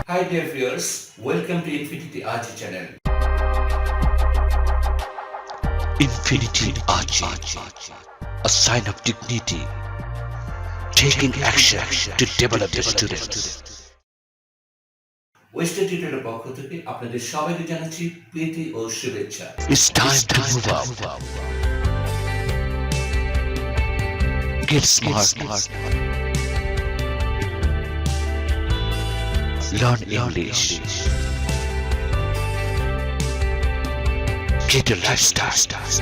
Hi dear viewers, welcome to Infinity Ahzee channel. Infinity Ahzee, a sign of dignity, taking action to develop the students. Western টিউটোরিয়ালের পক্ষ থেকে আপনাদের সবাইকে জানাচ্ছি প্রীতি ও শুভেচ্ছা। It's time to move up. Get smart. Learn English. Get a lifestyle.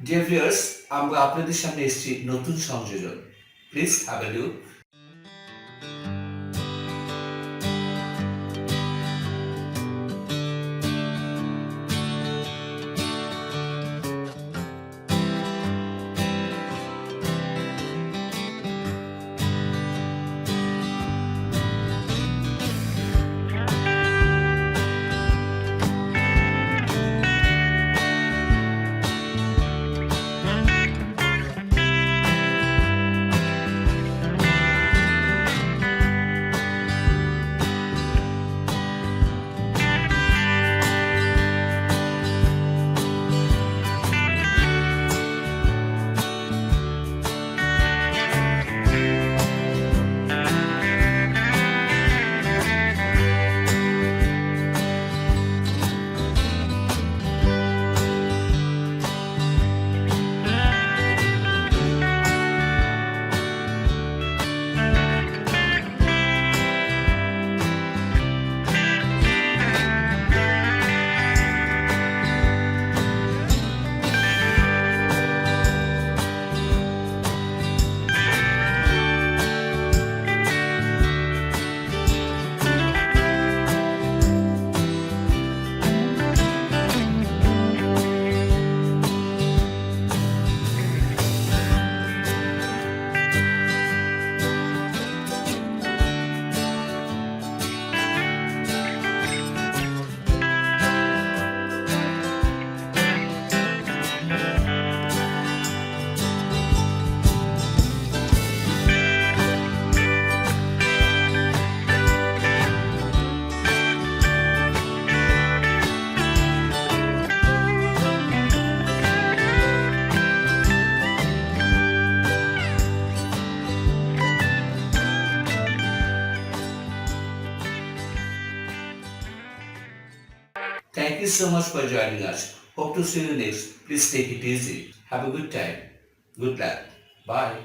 Dear viewers, আমরা আপনাদের সামনে এসেছি নতুন সংযোজন। Please have a look. Thank you so much for joining us. Hope to see you next. Please take it easy. Have a good time. Good luck. Bye.